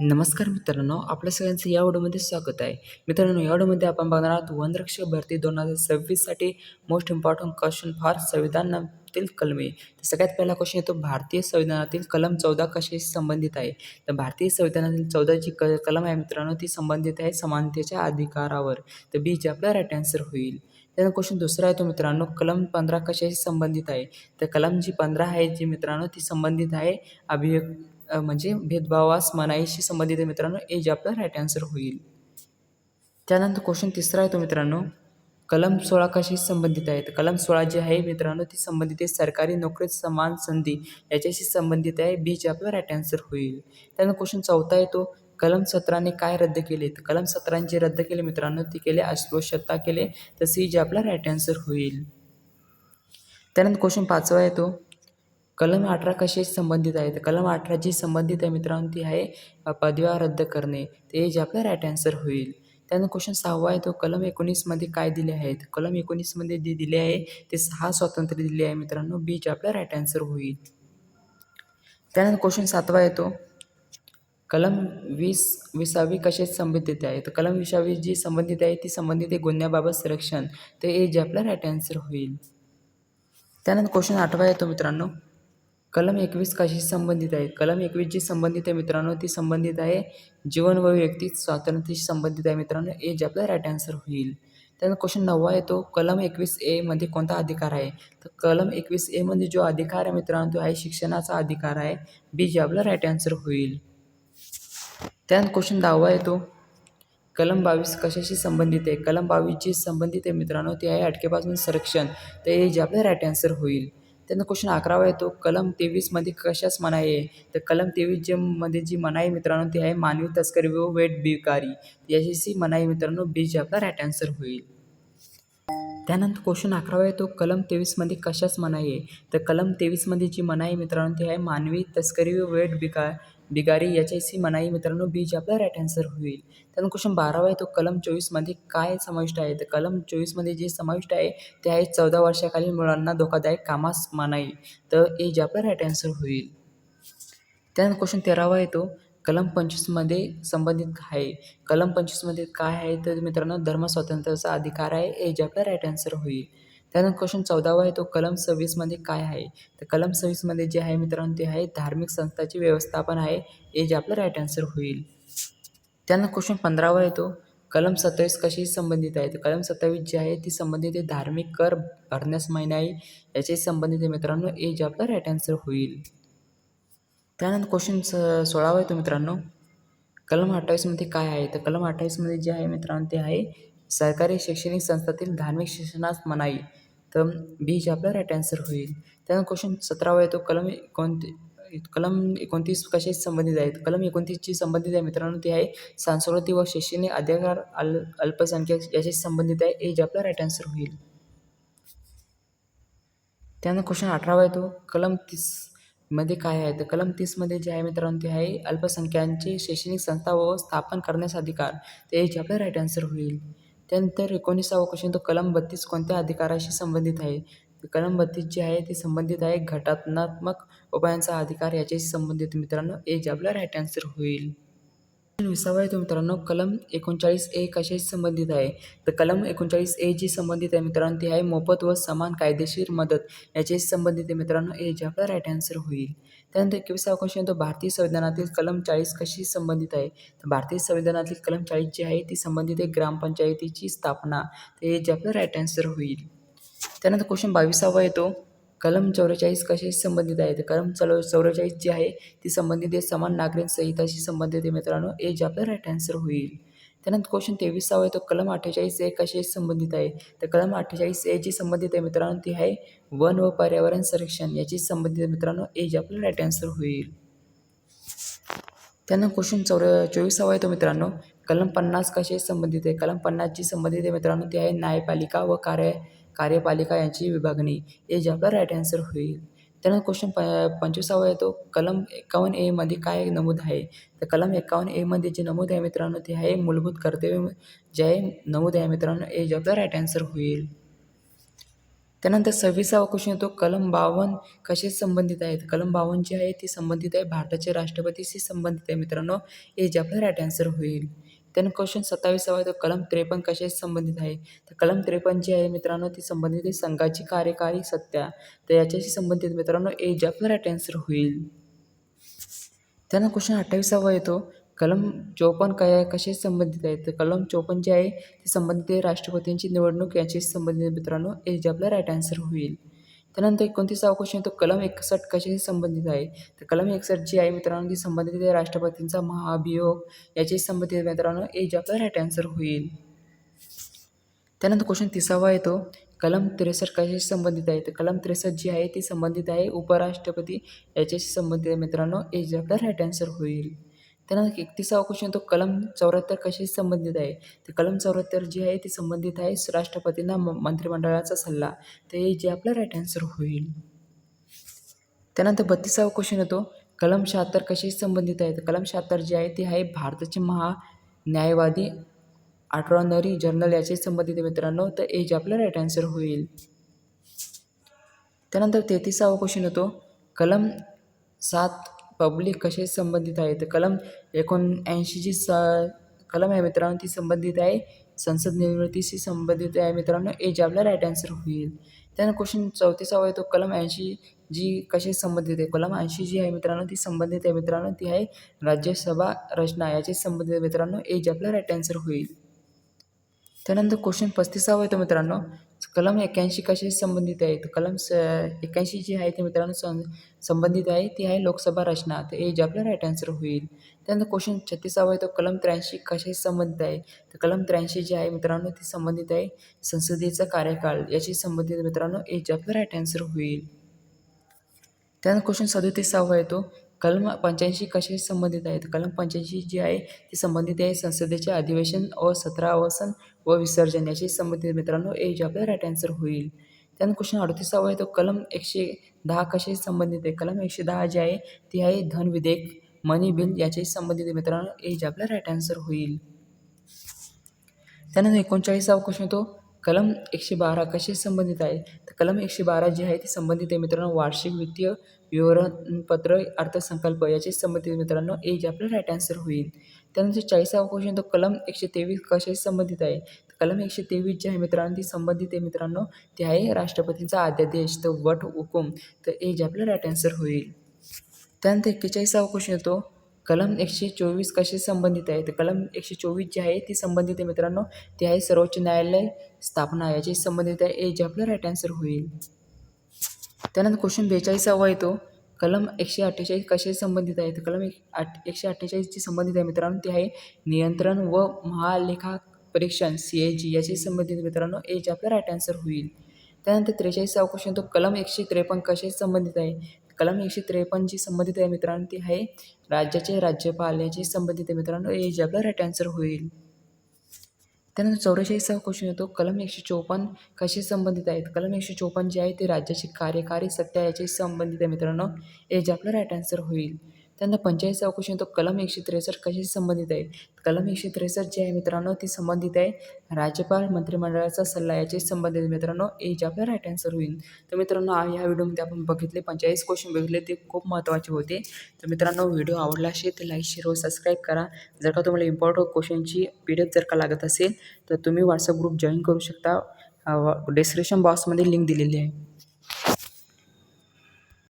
नमस्कार मित्रांनो, आपल्या सगळ्यांचं या व्हिडिओमध्ये स्वागत आहे. मित्रांनो, या व्हिडिओमध्ये आपण बघणार आहोत वनरक्षक भरती 2026 साठी मोस्ट इम्पॉर्टंट क्वेश्चन फॉर संविधानातील कलमे. तर सगळ्यात पहिला क्वेश्चन येतो, भारतीय संविधानातील कलम 14 कशाशी संबंधित आहे? तर भारतीय संविधानातील 14 जी कलम आहे मित्रांनो, ती संबंधित आहे समानतेच्या अधिकारावर. तर बी जे आपला राईट आन्सर होईल. त्यानंतर क्वेश्चन दुसरा आहे तो मित्रांनो, कलम 15 कशाशी संबंधित आहे? तर कलम जी 15 आहे जी मित्रांनो, ती संबंधित आहे म्हणजे भेदभावास मनाईशी संबंधित आहे मित्रांनो. ए जे आपला राईट आन्सर होईल. त्यानंतर क्वेश्चन तिसरा आहे तो मित्रांनो, कलम 16 कशाशी संबंधित आहे? तर कलम 16 जी आहे मित्रांनो, ती संबंधित आहे सरकारी नोकरीत समान संधी याच्याशी संबंधित आहे. बी जे आपला राईट आन्सर होईल. त्यानंतर क्वेश्चन चौथा येतो, कलम 17ने काय रद्द केले? तर कलम 17ने जे रद्द केले मित्रांनो, ती केले अस्पृश्यता केले. तर सी जे आपला राईट आन्सर होईल. त्यानंतर क्वेश्चन पाचवा येतो, कलम 18 कशाशी संबंधित आहे? तर कलम 18 जी संबंधित आहे मित्रांनो, ती आहे पदव्या रद्द करणे. ते जे आपला राईट आन्सर होईल. त्यानंतर क्वेश्चन 6वा आहे तो, कलम 19मध्ये काय दिले आहेत? कलम 19मध्ये जे दिले आहे ते 6 स्वातंत्र्य दिले आहे मित्रांनो. बी जे आपला राईट आन्सर होईल. त्यानंतर क्वेश्चन 7वा येतो, कलम 20वी कशाशी संबंधित आहे? तर कलम 20वी जी संबंधित आहे ती संबंधित आहे गुन्ह्याबाबत संरक्षण. ते ए जे आपला राईट आन्सर होईल. त्यानंतर क्वेश्चन 8वा येतो मित्रांनो, कलम 21 कशाशी संबंधित आहे? कलम 21 जी संबंधित आहे मित्रांनो, ती संबंधित आहे जीवन व व्यक्ती स्वातंत्र्याशी संबंधित आहे मित्रांनो. ए जे आपला राईट आन्सर होईल. त्यानंतर क्वेश्चन 9वा येतो, कलम 21A मध्ये कोणता अधिकार आहे? तर कलम 21A मध्ये जो अधिकार आहे मित्रांनो, तो आहे शिक्षणाचा अधिकार आहे. बी जे आपला राईट आन्सर होईल. त्यानंतर क्वेश्चन 10वा येतो, कलम 22 कशाशी संबंधित आहे? कलम 22 जी संबंधित आहे मित्रांनो, ती आहे अटकेपासून संरक्षण. तर हे जे आपला राईट आन्सर होईल. त्यानंतर क्वेश्चन 11वा येतो, कलम 23मध्ये कशास मनाई आहे? तर कलम 23 मध्ये जी मनाई मित्रांनो, ती आहे मानवी तस्करी व वेठबिगारी. याची मनाई मित्रांनो, बी जे आपला राईट आन्सर होईल. त्यानंतर क्वेश्चन 11वा येतो, कलम 23मध्ये कशास मनाई आहे? तर कलम 23मध्ये जी मनाई मित्रांनो, ती आहे मानवी तस्करी व बिगारी याच्याशी मनाई मित्रांनो. बी जे आपला राईट आन्सर होईल. त्यानंतर क्वेश्चन 12वा येतो, कलम 24मध्ये काय समाविष्ट आहे? तर कलम 24मध्ये जे समाविष्ट आहे ते आहे 14 वर्षाखालील मुलांना धोकादायक कामास मनाई. तर ए जे आपला राईट आन्सर होईल. त्यानंतर क्वेश्चन 13वा येतो, कलम 25मध्ये संबंधित आहे. कलम 25मध्ये काय आहे? तर मित्रांनो धर्मस्वातंत्र्याचा अधिकार आहे. ए जे आपला राईट आन्सर होईल. त्यानंतर क्वेश्चन 14वा आहे तो, कलम 26मध्ये काय आहे? तर कलम 26मध्ये जे आहे मित्रांनो, ते आहे धार्मिक संस्थांचे व्यवस्थापन आहे. ए जे आपला राईट आन्सर होईल. त्यानंतर क्वेश्चन 15वा येतो, कलम 27 कशाशी संबंधित आहे? तर कलम 27 जी आहे ती संबंधित आहे धार्मिक कर भरण्यास मनाई याच्याशी संबंधित आहे मित्रांनो. ए जे आपला राईट आन्सर होईल. त्यानंतर क्वेश्चन 16वा येतो मित्रांनो, कलम 28मध्ये काय आहे? तर कलम 28मध्ये जे आहे मित्रांनो, ते आहे सरकारी शैक्षणिक संस्थातील धार्मिक शिक्षणास मनाई. तर बी जे आपला राईट आन्सर होईल. त्यानंतर क्वेश्चन 17वा येतो, कलम 29 कशाशी संबंधित आहे? कलम 29ची संबंधित आहे मित्रांनो, ती आहे सांस्कृतिक व शैक्षणिक अधिकार अल्पसंख्याक याच्याशी संबंधित आहे. ए जे आपला राईट आन्सर होईल. त्यानंतर क्वेश्चन 18वा येतो, कलम 30मध्ये काय आहे? तर कलम 30मध्ये जे आहे मित्रांनो, ते आहे अल्पसंख्याकांची शैक्षणिक संस्था व स्थापन करण्यास अधिकार. ते जे आपला राईट आन्सर होईल. त्यानंतर 19वा क्वेश्चन, तो कलम 32 कोणत्या अधिकाराशी संबंधित आहे? तर कलम 32 जी आहे ती संबंधित आहे घटनात्मक उपायांचा अधिकार याच्याशी संबंधित मित्रांनो. ए जे आपला राईट आन्सर होईल. 20वा येतो मित्रांनो, कलम 39A कशाशी संबंधित आहे? तर कलम 39A जी संबंधित आहे मित्रांनो, ती आहे मोफत व समान कायदेशीर मदत याच्याशी संबंधित आहे मित्रांनो. ए जे आपला राईट आन्सर होईल. त्यानंतर 21वा क्वेश्चन येतो, भारतीय संविधानातील कलम 40 कशी संबंधित आहे? तर भारतीय संविधानातील कलम 40 जी आहे ती संबंधित आहे ग्रामपंचायतीची स्थापना. तर ए जे आपला राईट आन्सर होईल. त्यानंतर क्वेश्चन 22वा येतो, कलम 44 कशाशी संबंधित आहे? तर कलम 44 जी आहे ती संबंधित आहे समान नागरिक संहिताशी संबंधित आहे मित्रांनो. ए जे आपला राईट आन्सर होईल. त्यानंतर क्वेश्चन 23वा येतो, कलम 48A कशाशी संबंधित आहे? तर कलम 48A जी संबंधित आहे मित्रांनो, ती आहे वन व पर्यावरण संरक्षण याची संबंधित आहे मित्रांनो. ए जे आपला राईट आन्सर होईल. त्यानंतर क्वेश्चन 24वा येतो मित्रांनो, कलम 50 कशाशी संबंधित आहे? कलम 50 जी संबंधित आहे मित्रांनो, ती आहे न्यायपालिका व कार्यपालिका यांची विभागणी. ए जे आपला राईट आन्सर होईल. त्यानंतर क्वेश्चन 25वा येतो, कलम 51A मध्ये काय नमूद आहे? तर कलम 51A मध्ये जे नमूद आहे मित्रांनो, ते आहे मूलभूत कर्तव्य जे आहे नमूद आहे मित्रांनो. ए जे आपला राईट आन्सर होईल. त्यानंतर 26वा क्वेश्चन येतो कलम 52 कशाशी संबंधित आहेत? कलम 52 जी आहे ती संबंधित आहे भारताचे राष्ट्रपतीशी संबंधित आहे मित्रांनो. हे जे आपलं राईट आन्सर होईल. त्यानंतर क्वेश्चन 27वा आहे तो कलम 53 कशाशी संबंधित आहे? तर कलम 53 जी आहे मित्रांनो ती संबंधित आहे संघाची कार्यकारी सत्ता. तर याच्याशी संबंधित मित्रांनो ए जे आपलं राईट आन्सर होईल. त्यानंतर क्वेश्चन 28वा येतो कलम 54 कशाशी संबंधित आहे? तर कलम 54 जे आहे ते संबंधित आहे राष्ट्रपतींची निवडणूक याच्याशी संबंधित मित्रांनो हे जे आपलं राईट आन्सर होईल. त्यानंतर 29वा क्वेश्चन येतो कलम 61 कशाशी संबंधित आहे? तर कलम 61 जी आहे मित्रांनो ती संबंधित आहे राष्ट्रपतींचा महाभियोग याच्याशी संबंधित मित्रांनो हे जे आपलं राईट आन्सर होईल. त्यानंतर क्वेश्चन 30वा येतो कलम 63 कशाशी संबंधित आहे? तर कलम 63 जी आहे ती संबंधित आहे उपराष्ट्रपती याच्याशी संबंधित आहे मित्रांनो हे जे आपलं राईट आन्सर होईल. त्यानंतर 31वा क्वेश्चन येतो कलम 74 कशाशी संबंधित आहे? तर कलम 74 जी आहे ती संबंधित आहे राष्ट्रपतींना मंत्रिमंडळाचा सल्ला. तर हे जे आपलं राईट आन्सर होईल. त्यानंतर 32वा क्वेश्चन येतो कलम 76 कशाशी संबंधित आहे? तर कलम 76 जी आहे ती आहे भारताचे महान्यायवादी अटॉर्नी जनरल याच्याशी संबंधित आहे मित्रांनो. तर हे जे आपलं राईट आन्सर होईल. त्यानंतर 33वा क्वेश्चन येतो कलम 7 पब्लिक कशाशी संबंधित आहे? तर कलम 79 जी कलम आहे मित्रांनो ती संबंधित आहे संसद निर्मितीशी संबंधित आहे मित्रांनो हे जे आपला राईट आन्सर होईल. त्यानंतर क्वेश्चन 34वा येतो कलम 80 जी कशाशी संबंधित आहे? कलम 80 जी आहे मित्रांनो ती संबंधित आहे मित्रांनो ती आहे राज्यसभा रचना याच्याशी संबंधित आहे मित्रांनो हे जे आपला राईट आन्सर होईल. त्यानंतर क्वेश्चन 35वा येतो मित्रांनो कलम 81 कशाशी संबंधित आहे? तर कलम 81 जी आहे ते मित्रांनो संबंधित आहे ती आहे लोकसभा रचना. तर हे जे आपलं राईट आन्सर होईल. त्यानंतर क्वेश्चन 36वा येतो कलम 83 कशाशी संबंधित आहे? तर कलम 83 जी आहे मित्रांनो ती संबंधित आहे संसदेचा कार्यकाळ याशी संबंधित मित्रांनो हे जे आपलं राईट आन्सर होईल. त्यानंतर क्वेश्चन 37वा येतो कलम 85 कशाशी संबंधित आहे? तर कलम 85 जी आहे ती संबंधित आहे संसदेचे अधिवेशन व सत्र अवसान व विसर्जन याशी संबंधित मित्रांनो हे जे आपलं राईट आन्सर होईल. त्यानंतर क्वेश्चन 38वा येतो कलम 110 कशाशी संबंधित आहे? कलम 110 जी आहे ती आहे धन विधेयक मनी बिल याच्याशी संबंधित मित्रांनो हे जे आपलं राईट आन्सर होईल. त्यानंतर 39वा क्वेश्चन येतो कलम 112 कशाशी संबंधित आहे? तर कलम 112 जी आहे ती संबंधित आहे मित्रांनो वार्षिक वित्तीय विवरणपत्र अर्थसंकल्प याच्याशी संबंधित मित्रांनो हे जे आपलं राईट आन्सर होईल. त्यानंतर 40वा क्वेश्चन येतो कलम 123 कशाशी संबंधित आहे? तर कलम 123 जी आहे मित्रांनो ती संबंधित आहे मित्रांनो ती आहे राष्ट्रपतींचा अध्यादेश तर वट हुकूम. तर हे जे आपलं राईट आन्सर होईल. त्यानंतर 41वा क्वेश्चन येतो कलम 124 कशाशी संबंधित आहे? तर कलम 124 जी आहे ती संबंधित आहे मित्रांनो ती आहे सर्वोच्च न्यायालय स्थापना याची संबंधित आहे हे जे आपलं राईट आन्सर होईल. त्यानंतर क्वेश्चन 42वा येतो कलम 148 कशाशी संबंधित आहे? तर कलम 148 जी संबंधित आहे मित्रांनो ती आहे नियंत्रण व महालेखा परीक्षण CAG याशी संबंधित मित्रांनो हे जे आपलं राईट आन्सर होईल. त्यानंतर 43वा क्वेश्चन तो कलम 153 कशाशी संबंधित आहे? कलम 153 जी संबंधित आहे मित्रांनो ती आहे राज्याचे राज्यपाल याची संबंधित आहे मित्रांनो हे जे आपलं राईट आन्सर होईल. त्यानंतर 44वा क्वेश्चन येतो कलम 154 कशाशी संबंधित आहेत? कलम 154 जे आहे ते राज्याची कार्यकारी सत्ता याच्याशी संबंधित आहे मित्रांनो हे जे आपलं राईट आन्सर होईल. त्यानंतर 45वा क्वेश्चन येतो कलम 163 कशाशी संबंधित आहे? कलम 163 जे आहे मित्रांनो ती संबंधित आहे राज्यपाल मंत्रिमंडळाचा सल्ला याच्याशी संबंधित मित्रांनो हे जे आपलं राईट आन्सर होईल. तर मित्रांनो या व्हिडिओमध्ये आपण बघितले 45 क्वेश्चन बघितले ते खूप महत्त्वाचे होते. तर मित्रांनो व्हिडिओ आवडला असेल तर लाईक शेअर व सबस्क्राईब करा. जर का तुम्हाला इम्पॉर्टंट क्वेश्चनची PDF जर का लागत असेल तर तुम्ही व्हॉट्सअप ग्रुप जॉईन करू शकता. डिस्क्रिप्शन बॉक्समध्ये लिंक दिलेली आहे.